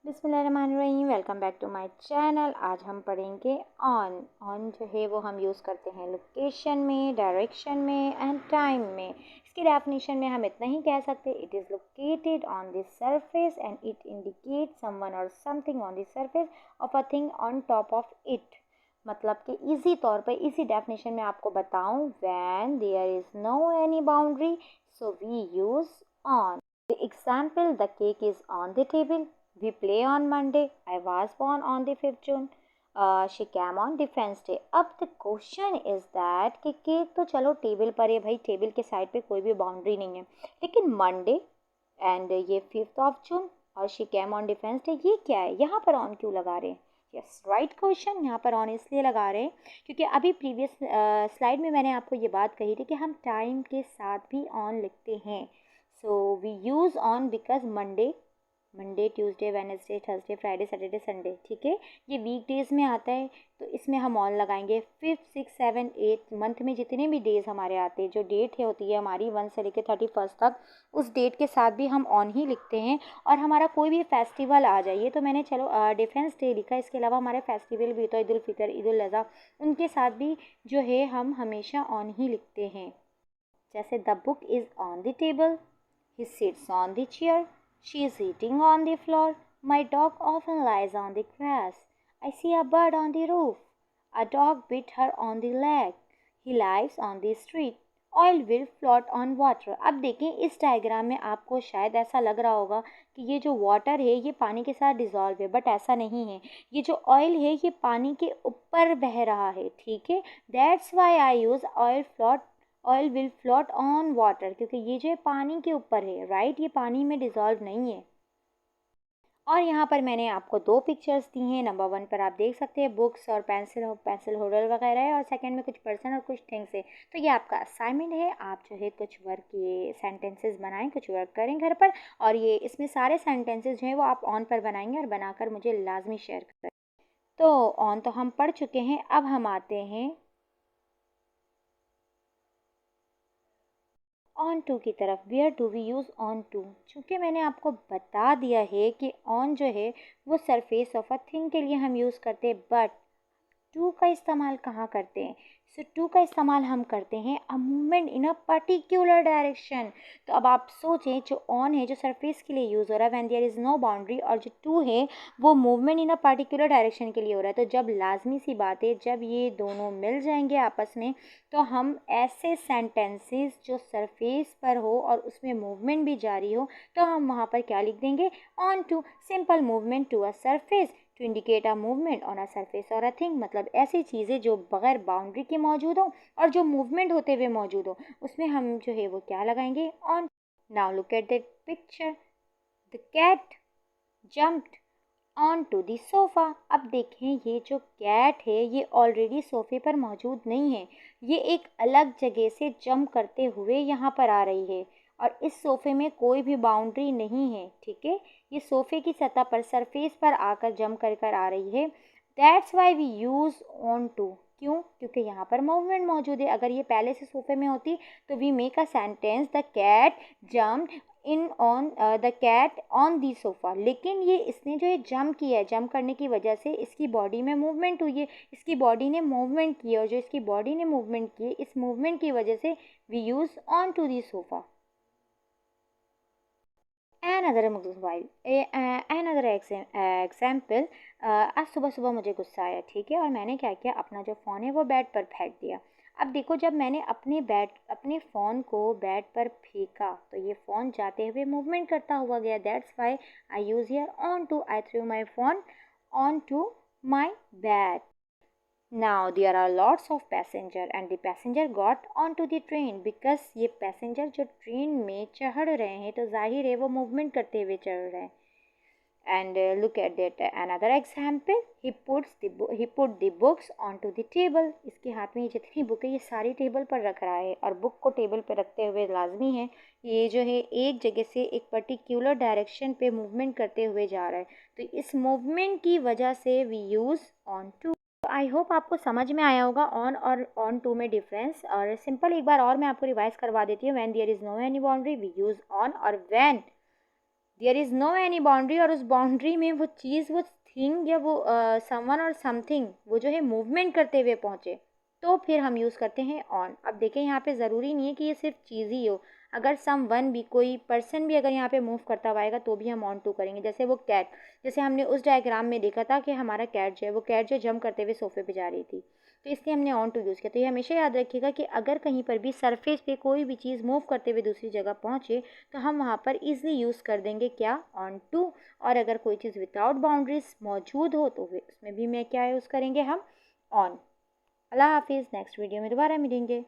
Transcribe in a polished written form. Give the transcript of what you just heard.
बिस्मिल्लाहिर्रहमानिर्रहीम। Welcome back to my channel. आज हम पढ़ेंगे ऑन जो है वो हम यूज़ करते हैं लोकेशन में, डायरेक्शन में एंड टाइम में। इसकी डेफिनेशन में हम इतना ही कह सकते हैं, it is located on the surface and it indicate someone और something on the surface of a thing on top of it. मतलब कि इजी तौर पे इसी डेफिनेशन में आपको बताऊं, when there is no any boundary so we use on. The example, the cake is on the table. We play on Monday. I was born on the 5th June. She came on Defense Day. अब the question is that कि cake तो चलो table पर है भाई, table के side पे कोई भी बाउंड्री नहीं है, लेकिन मंडे एंड ये 5th of June और she came on defence day, ये क्या है? यहाँ पर ऑन क्यों लगा रहे हैं? Yes, right question. यहाँ पर ऑन इसलिए लगा रहे हैं क्योंकि अभी प्रीवियस स्लाइड में मैंने आपको ये बात कही थी कि हम टाइम के साथ भी ऑन लिखते हैं। So we use on because Monday Tuesday Wednesday Thursday Friday Saturday Sunday, ठीक है, ये वीक डेज़ में आता है तो इसमें हम ऑन लगाएंगे। 5th 6th 7th 8th month में जितने भी डेज़ हमारे आते हैं, जो डेट है होती है हमारी 1 से लेकर 31 तक, उस डेट के साथ भी हम ऑन ही लिखते हैं। और हमारा कोई भी फेस्टिवल आ जाइए तो मैंने चलो डिफेंस डे लिखा, इसके अलावा हमारे फेस्टिवल भी तो ईद उल फितर, ईद उल अज़हा, उनके साथ भी जो है हम हमेशा ऑन ही लिखते हैं। जैसे the book is on the table, he sits on the chair, she is eating on the floor, my dog often lies on the grass, I see a bird on the roof, a dog bit her on the leg, he lives on the street, oil will float on water। अब देखें इस diagram में आपको शायद ऐसा लग रहा होगा कि ये जो वाटर है ये पानी के साथ डिज़ोल्व है, बट ऐसा नहीं है। ये जो ऑयल है ये पानी के ऊपर बह रहा है, ठीक है। That's why I use oil will float on water, क्योंकि ये जो है पानी के ऊपर है, राइट, ये पानी में डिज़ोल्व नहीं है। और यहाँ पर मैंने आपको 2 पिक्चर्स दी हैं। नंबर 1 पर आप देख सकते हैं बुक्स और पेंसिल होल्डर वगैरह है, और सेकंड में कुछ पर्सन और कुछ थिंग्स है। तो ये आपका असाइनमेंट है, आप जो है कुछ वर्क, ये सेंटेंसेस बनाएं, कुछ वर्क करें घर पर, और ये इसमें सारे सेंटेंसेस जो हैं वो आप ऑन पर बनाएंगे और बनाकर मुझे लाजमी शेयर करें। तो ऑन तो हम पढ़ चुके हैं, अब हम आते हैं ऑन टू की तरफ। Where do we use on to? चूँकि मैंने आपको बता दिया है कि ऑन जो है वो सरफेस ऑफ अ थिंग के लिए हम यूज़ करते हैं, बट टू का इस्तेमाल कहाँ करते हैं? सो टू का इस्तेमाल हम करते हैं a movement in a particular direction. तो अब आप सोचें, जो ऑन है जो सरफेस के लिए यूज़ हो रहा है when there is no boundary, और जो टू है वो movement in a particular direction के लिए हो रहा है। तो जब लाजमी सी बात है, जब ये दोनों मिल जाएंगे आपस में, तो हम ऐसे सेंटेंसेस जो सरफेस पर हो और उसमें मूवमेंट भी जारी हो, तो हम वहाँ पर क्या लिख देंगे? On to. Simple movement to a surface to indicate a movement on a surface और अ थिंग। मतलब ऐसी चीज़ें जो बगैर बाउंड्री के मौजूद हो और जो मूवमेंट होते हुए मौजूद हो, उसमें हम जो है वो क्या लगाएंगे? On. Now look at that picture, the cat jumped on to the sofa. अब देखें, ये जो कैट है ये ऑलरेडी सोफ़े पर मौजूद नहीं है, ये एक अलग जगह से जंप करते हुए यहाँ पर आ रही है, और इस सोफ़े में कोई भी बाउंड्री नहीं है, ठीक है। ये सोफ़े की सतह पर, सरफेस पर आकर जंप कर कर आ रही है। That's why we use on to. क्यों? क्योंकि यहाँ पर मूवमेंट मौजूद है। अगर ये पहले से सोफ़े में होती तो we make a sentence, the cat jumped in on the cat on the sofa. लेकिन ये इसने जो है जंप किया है, जंप करने की वजह से इसकी बॉडी में मूवमेंट हुई है, इसकी बॉडी ने मूवमेंट की है, और जो इसकी बॉडी ने मूवमेंट की है, इस मूवमेंट की वजह से we use on to the sofa. Another example, आज सुबह सुबह मुझे गुस्सा आया, ठीक है, और मैंने क्या किया? अपना जो फ़ोन है वो बेड पर फेंक दिया। अब देखो, जब मैंने अपने फ़ोन को बेड पर फेंका तो ये फ़ोन जाते हुए मूवमेंट करता हुआ गया। That's why I use here on to. I threw my phone on to my bed. Now there are lots of passenger and the passenger got onto the train because ये passenger जो train में चढ़ रहे हैं तो जाहिर है वो मूवमेंट करते हुए चढ़ रहे हैं। And look at that another example, he put the books onto the table। इसके हाथ में ये जितनी बुक है ये सारी टेबल पर रख रहा है, और बुक को टेबल पर रखते हुए लाजमी है ये जो है एक जगह से एक पर्टिकुलर डायरेक्शन पे मूवमेंट करते हुए जा रहा है। तो इस मूवमेंट की वजह से we use on to. I hope आपको समझ में आया होगा ऑन और ऑन टू में डिफरेंस। और सिंपल एक बार और मैं आपको रिवाइज करवा देती हूँ। When there is no any boundary we use on, और when there is no any boundary, और उस बाउंड्री में वो चीज़, वो थिंग या वो समवन और समथिंग वो जो है मूवमेंट करते हुए पहुँचे, तो फिर हम यूज़ करते हैं ऑन। अब देखें यहाँ पे ज़रूरी नहीं है कि ये सिर्फ चीज़ ही हो, अगर समवन भी, कोई पर्सन भी अगर यहाँ पे मूव करता हुआ आएगा तो भी हम ऑन टू करेंगे। जैसे वो कैट, जैसे हमने उस डायग्राम में देखा था कि हमारा कैट जो है, वो कैट जो जंप करते हुए सोफे पे जा रही थी, तो इसलिए हमने ऑन टू यूज़ किया। तो ये हमेशा याद रखिएगा कि अगर कहीं पर भी सरफेस पे कोई भी चीज़ मूव करते हुए दूसरी जगह पहुँचे तो हम वहाँ पर ईज़िली यूज़ कर देंगे क्या, ऑन टू। और अगर कोई चीज़ विदाउट बाउंड्रीज मौजूद हो तो उसमें भी मैं क्या यूज़ करेंगे, हम ऑन। अल्लाह हाफिज़, नेक्स्ट वीडियो में दोबारा मिलेंगे।